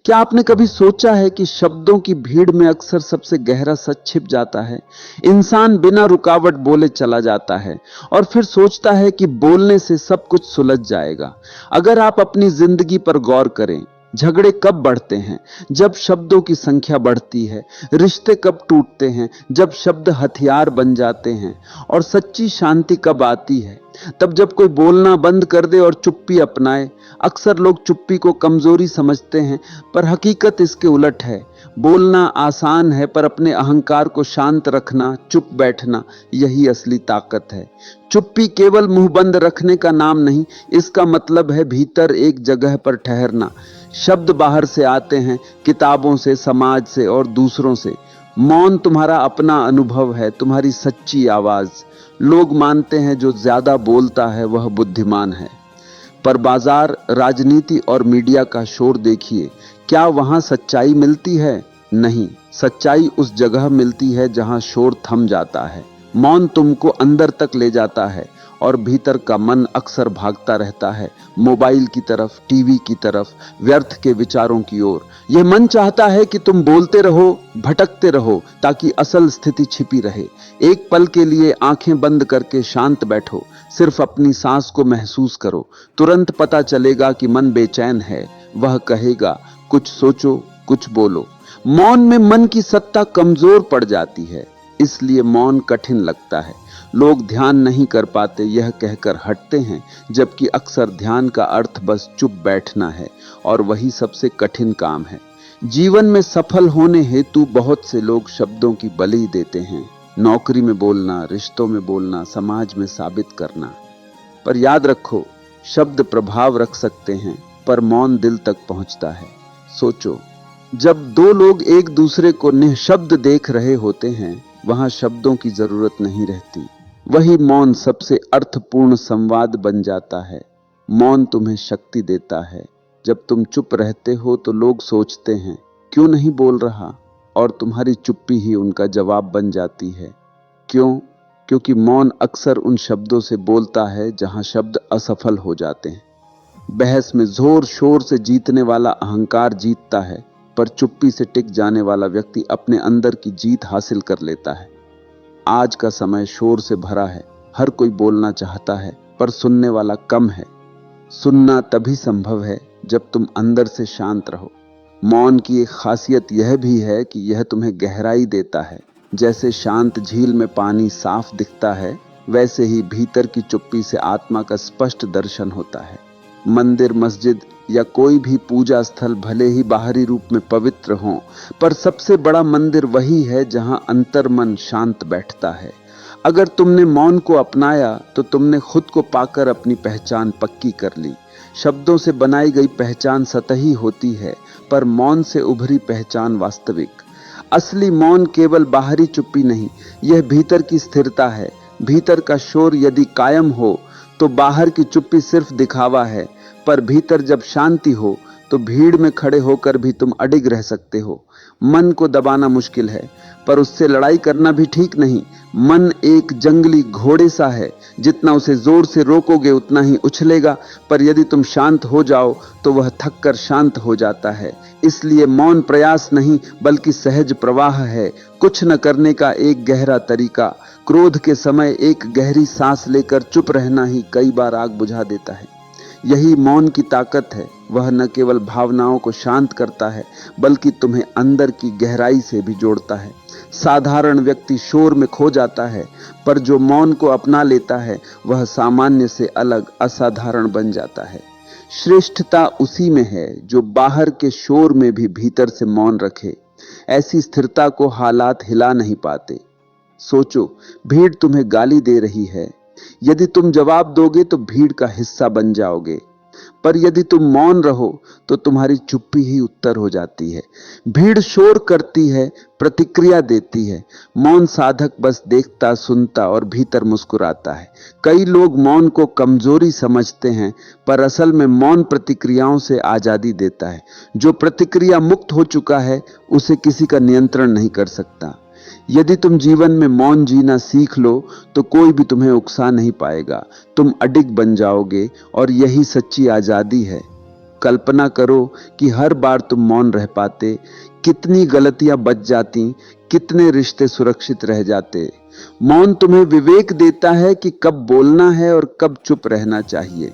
क्या आपने कभी सोचा है कि शब्दों की भीड़ में अक्सर सबसे गहरा सच छिप जाता है। इंसान बिना रुकावट बोले चला जाता है और फिर सोचता है कि बोलने से सब कुछ सुलझ जाएगा। अगर आप अपनी जिंदगी पर गौर करें, झगड़े कब बढ़ते हैं? जब शब्दों की संख्या बढ़ती है। रिश्ते कब टूटते हैं? जब शब्द हथियार बन जाते हैं। और सच्ची शांति कब आती है? तब जब कोई बोलना बंद कर दे और चुप्पी अपनाए। अक्सर लोग चुप्पी को कमजोरी समझते हैं, पर हकीकत इसके उलट है। बोलना आसान है, पर अपने अहंकार को शांत रखना, चुप बैठना, यही असली ताकत है। चुप्पी केवल मुंह बंद रखने का नाम नहीं, इसका मतलब है भीतर एक जगह पर ठहरना। शब्द बाहर से आते हैं, किताबों से, समाज से और दूसरों से। मौन तुम्हारा अपना अनुभव है, तुम्हारी सच्ची आवाज। लोग मानते हैं जो ज्यादा बोलता है वह बुद्धिमान है, पर बाजार, राजनीति और मीडिया का शोर देखिए, क्या वहां सच्चाई मिलती है? नहीं, सच्चाई उस जगह मिलती है जहां शोर थम जाता है। मौन तुमको अंदर तक ले जाता है और भीतर का मन अक्सर भागता रहता है, मोबाइल की तरफ, टीवी की तरफ, व्यर्थ के विचारों की ओर। यह मन चाहता है कि तुम बोलते रहो, भटकते रहो, ताकि असल स्थिति छिपी रहे। एक पल के लिए आंखें बंद करके शांत बैठो, सिर्फ अपनी सांस को महसूस करो। तुरंत पता चलेगा कि मन बेचैन है। वह कहेगा, कुछ सोचो, कुछ बोलो। मौन में मन की सत्ता कमजोर पड़ जाती है, इसलिए मौन कठिन लगता है। लोग ध्यान नहीं कर पाते यह कहकर हटते हैं, जबकि अक्सर ध्यान का अर्थ बस चुप बैठना है, और वही सबसे कठिन काम है। जीवन में सफल होने हेतु बहुत से लोग शब्दों की बलि देते हैं। नौकरी में बोलना, रिश्तों में बोलना, समाज में साबित करना। पर याद रखो, शब्द प्रभाव रख सकते हैं, पर मौन दिल तक पहुंचता है। सोचो, जब दो लोग एक दूसरे को निःशब्द देख रहे होते हैं, वहां शब्दों की जरूरत नहीं रहती। वही मौन सबसे अर्थपूर्ण संवाद बन जाता है। मौन तुम्हें शक्ति देता है। जब तुम चुप रहते हो तो लोग सोचते हैं, क्यों नहीं बोल रहा? और तुम्हारी चुप्पी ही उनका जवाब बन जाती है। क्यों? क्योंकि मौन अक्सर उन शब्दों से बोलता है जहां शब्द असफल हो जाते हैं। बहस में जोर शोर से जीतने वाला अहंकार जीतता है, पर चुप्पी से टिक जाने वाला व्यक्ति अपने अंदर की जीत हासिल कर लेता है। आज का समय शोर से भरा है, हर कोई बोलना चाहता है, पर सुनने वाला कम है। सुनना तभी संभव है जब तुम अंदर से शांत रहो। मौन की एक खासियत यह भी है कि यह तुम्हें गहराई देता है। जैसे शांत झील में पानी साफ दिखता है, वैसे ही भीतर की चुप्पी से आत्मा का स्पष्ट दर्शन होता है। मंदिर, मस्जिद या कोई भी पूजा स्थल भले ही बाहरी रूप में पवित्र हो, पर सबसे बड़ा मंदिर वही है जहां अंतर मन शांत बैठता है। अगर तुमने मौन को अपनाया तो तुमने खुद को पाकर अपनी पहचान पक्की कर ली। शब्दों से बनाई गई पहचान सतही होती है, पर मौन से उभरी पहचान वास्तविक। असली मौन केवल बाहरी चुप्पी नहीं, यह भीतर की स्थिरता है। भीतर का शोर यदि कायम हो तो बाहर की चुप्पी सिर्फ दिखावा है, पर भीतर जब शांति हो तो भीड़ में खड़े होकर भी तुम अडिग रह सकते हो। मन को दबाना मुश्किल है, पर उससे लड़ाई करना भी ठीक नहीं। मन एक जंगली घोड़े सा है, जितना उसे जोर से रोकोगे उतना ही उछलेगा, पर यदि तुम शांत हो जाओ तो वह थक कर शांत हो जाता है। इसलिए मौन प्रयास नहीं, बल्कि सहज प्रवाह है। कुछ न करने का एक गहरा तरीका। क्रोध के समय एक गहरी सांस लेकर चुप रहना ही कई बार आग बुझा देता है। यही मौन की ताकत है। वह न केवल भावनाओं को शांत करता है, बल्कि तुम्हें अंदर की गहराई से भी जोड़ता है। साधारण व्यक्ति शोर में खो जाता है, पर जो मौन को अपना लेता है वह सामान्य से अलग, असाधारण बन जाता है। श्रेष्ठता उसी में है जो बाहर के शोर में भी भीतर से मौन रखे। ऐसी स्थिरता को हालात हिला नहीं पाते। सोचो, भीड़ तुम्हें गाली दे रही है। यदि तुम जवाब दोगे तो भीड़ का हिस्सा बन जाओगे, पर यदि तुम मौन रहो तो तुम्हारी चुप्पी ही उत्तर हो जाती है। भीड़ शोर करती है, प्रतिक्रिया देती है। मौन साधक बस देखता, सुनता और भीतर मुस्कुराता है। कई लोग मौन को कमजोरी समझते हैं, पर असल में मौन प्रतिक्रियाओं से आजादी देता है। जो प्रतिक्रिया मुक्त हो चुका है उसे किसी का नियंत्रण नहीं कर सकता। यदि तुम जीवन में मौन जीना सीख लो तो कोई भी तुम्हें उकसा नहीं पाएगा। तुम अडिग बन जाओगे, और यही सच्ची आजादी है। कल्पना करो कि हर बार तुम मौन रह पाते, कितनी गलतियां बच जाती, कितने रिश्ते सुरक्षित रह जाते। मौन तुम्हें विवेक देता है कि कब बोलना है और कब चुप रहना चाहिए।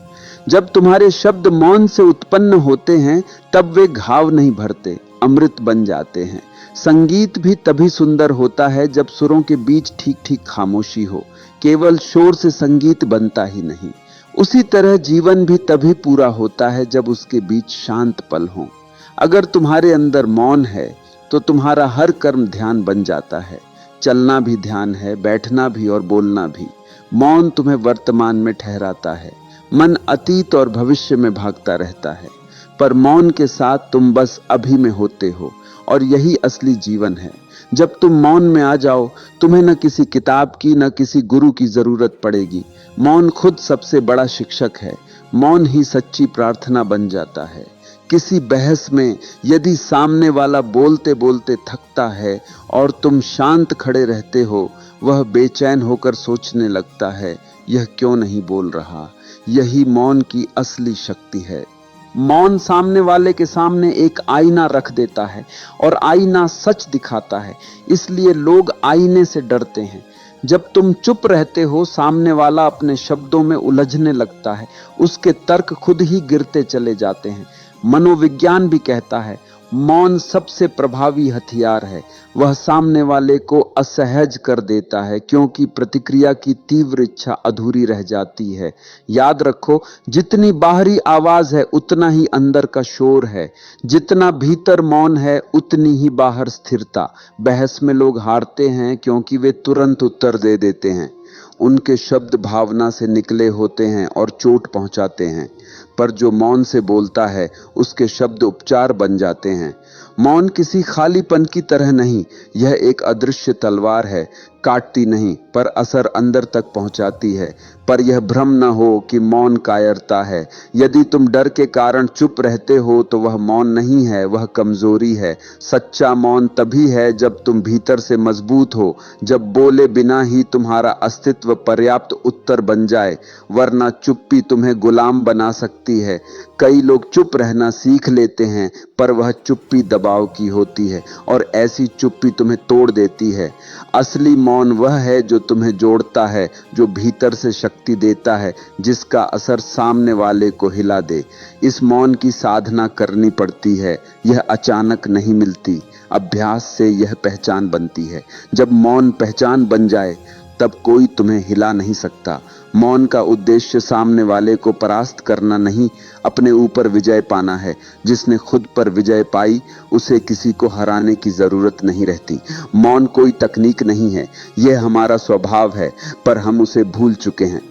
जब तुम्हारे शब्द मौन से उत्पन्न होते हैं, तब वे घाव नहीं भरते, अमृत बन जाते हैं। संगीत भी तभी सुंदर होता है जब सुरों के बीच ठीक ठीक खामोशी हो। केवल शोर से संगीत बनता ही नहीं। उसी तरह जीवन भी तभी पूरा होता है जब उसके बीच शांत पल हो। अगर तुम्हारे अंदर मौन है तो तुम्हारा हर कर्म ध्यान बन जाता है। चलना भी ध्यान है, बैठना भी और बोलना भी। मौन तुम्हें वर्तमान में ठहराता है। मन अतीत और भविष्य में भागता रहता है, पर मौन के साथ तुम बस अभी में होते हो, और यही असली जीवन है। जब तुम मौन में आ जाओ, तुम्हें न किसी किताब की न किसी गुरु की जरूरत पड़ेगी। मौन खुद सबसे बड़ा शिक्षक है। मौन ही सच्ची प्रार्थना बन जाता है। किसी बहस में यदि सामने वाला बोलते बोलते थकता है और तुम शांत खड़े रहते हो, वह बेचैन होकर सोचने लगता है, यह क्यों नहीं बोल रहा। यही मौन की असली शक्ति है। मौन सामने वाले के सामने एक आईना रख देता है, और आईना सच दिखाता है, इसलिए लोग आईने से डरते हैं। जब तुम चुप रहते हो, सामने वाला अपने शब्दों में उलझने लगता है, उसके तर्क खुद ही गिरते चले जाते हैं। मनोविज्ञान भी कहता है, मौन सबसे प्रभावी हथियार है। वह सामने वाले को असहज कर देता है, क्योंकि प्रतिक्रिया की तीव्र इच्छा अधूरी रह जाती है। याद रखो, जितनी बाहरी आवाज है उतना ही अंदर का शोर है। जितना भीतर मौन है उतनी ही बाहर स्थिरता। बहस में लोग हारते हैं क्योंकि वे तुरंत उत्तर दे देते हैं। उनके शब्द भावना से निकले होते हैं और चोट पहुंचाते हैं, पर जो मौन से बोलता है उसके शब्द उपचार बन जाते हैं। मौन किसी खालीपन की तरह नहीं, यह एक अदृश्य तलवार है, काटती नहीं पर असर अंदर तक पहुंचाती है। पर यह भ्रम न हो कि मौन कायरता है। यदि तुम डर के कारण चुप रहते हो तो वह मौन नहीं है, वह कमजोरी है। सच्चा मौन तभी है जब तुम भीतर से मजबूत हो, जब बोले बिना ही तुम्हारा अस्तित्व पर्याप्त उत्तर बन जाए, वरना चुप्पी तुम्हें गुलाम बना सकती है। कई लोग चुप रहना सीख लेते हैं, पर वह चुप्पी दबाव की होती है, और ऐसी चुप्पी तुम्हें तोड़ देती है। असली मौन वह है जो तुम्हें जोड़ता है, जो भीतर से शक्ति देता है, जिसका असर सामने वाले को हिला दे। इस मौन की साधना करनी पड़ती है, यह अचानक नहीं मिलती। अभ्यास से यह पहचान बनती है। जब मौन पहचान बन जाए, तब कोई तुम्हें हिला नहीं सकता। मौन का उद्देश्य सामने वाले को परास्त करना नहीं, अपने ऊपर विजय पाना है। जिसने खुद पर विजय पाई, उसे किसी को हराने की जरूरत नहीं रहती। मौन कोई तकनीक नहीं है, यह हमारा स्वभाव है, पर हम उसे भूल चुके हैं।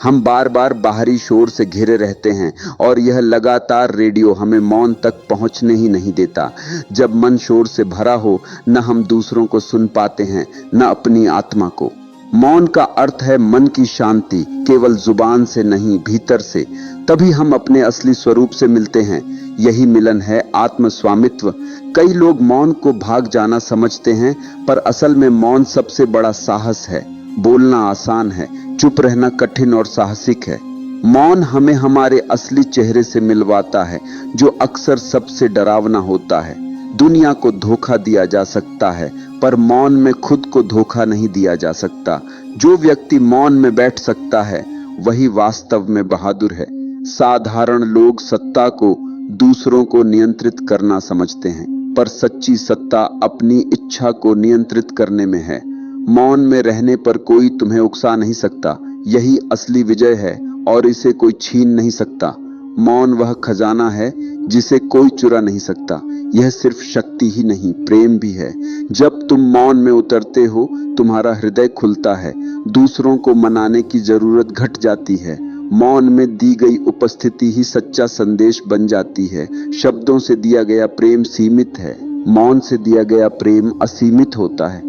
हम बार बार बाहरी शोर से घिरे रहते हैं, और यह लगातार रेडियो हमें मौन तक पहुंचने ही नहीं देता। जब मन शोर से भरा हो, न हम दूसरों को सुन पाते हैं, न अपनी आत्मा को। मौन का अर्थ है मन की शांति, केवल जुबान से नहीं, भीतर से। तभी हम अपने असली स्वरूप से मिलते हैं। यही मिलन है आत्म स्वामित्व। कई लोग मौन को भाग जाना समझते हैं, पर असल में मौन सबसे बड़ा साहस है। बोलना आसान है, चुप रहना कठिन और साहसिक है। मौन हमें हमारे असली चेहरे से मिलवाता है, जो अक्सर सबसे डरावना होता है। दुनिया को धोखा दिया जा सकता है, पर मौन में खुद को धोखा नहीं दिया जा सकता। जो व्यक्ति मौन में बैठ सकता है, वही वास्तव में बहादुर है। साधारण लोग सत्ता को दूसरों को नियंत्रित करना समझते हैं, पर सच्ची सत्ता अपनी इच्छा को नियंत्रित करने में है। मौन में रहने पर कोई तुम्हें उकसा नहीं सकता। यही असली विजय है, और इसे कोई छीन नहीं सकता। मौन वह खजाना है जिसे कोई चुरा नहीं सकता। यह सिर्फ शक्ति ही नहीं, प्रेम भी है। जब तुम मौन में उतरते हो, तुम्हारा हृदय खुलता है। दूसरों को मनाने की जरूरत घट जाती है। मौन में दी गई उपस्थिति ही सच्चा संदेश बन जाती है। शब्दों से दिया गया प्रेम सीमित है, मौन से दिया गया प्रेम असीमित होता है।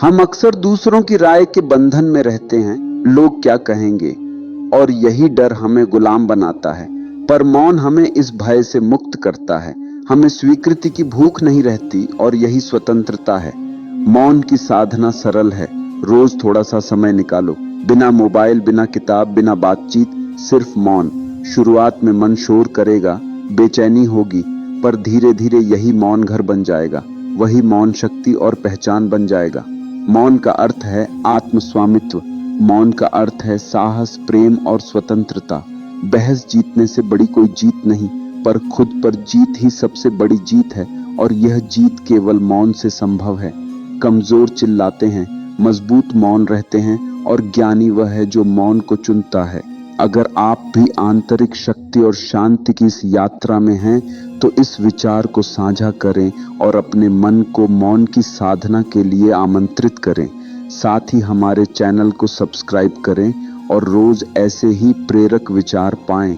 हम अक्सर दूसरों की राय के बंधन में रहते हैं, लोग क्या कहेंगे, और यही डर हमें गुलाम बनाता है। पर मौन हमें इस भय से मुक्त करता है। हमें स्वीकृति की भूख नहीं रहती, और यही स्वतंत्रता है। मौन की साधना सरल है। रोज थोड़ा सा समय निकालो, बिना मोबाइल, बिना किताब, बिना बातचीत, सिर्फ मौन। शुरुआत में मन शोर करेगा, बेचैनी होगी, पर धीरे धीरे यही मौन घर बन जाएगा, वही मौन शक्ति और पहचान बन जाएगा। मौन का अर्थ है आत्म स्वामित्व, मौन का अर्थ है साहस, प्रेम और स्वतंत्रता। बहस जीतने से बड़ी कोई जीत नहीं, पर खुद पर जीत ही सबसे बड़ी जीत है, और यह जीत केवल मौन से संभव है। कमजोर चिल्लाते हैं, मजबूत मौन रहते हैं, और ज्ञानी वह है जो मौन को चुनता है। अगर आप भी आंतरिक शक्ति और शांति की इस यात्रा में हैं, तो इस विचार को साझा करें और अपने मन को मौन की साधना के लिए आमंत्रित करें। साथ ही हमारे चैनल को सब्सक्राइब करें और रोज ऐसे ही प्रेरक विचार पाएं।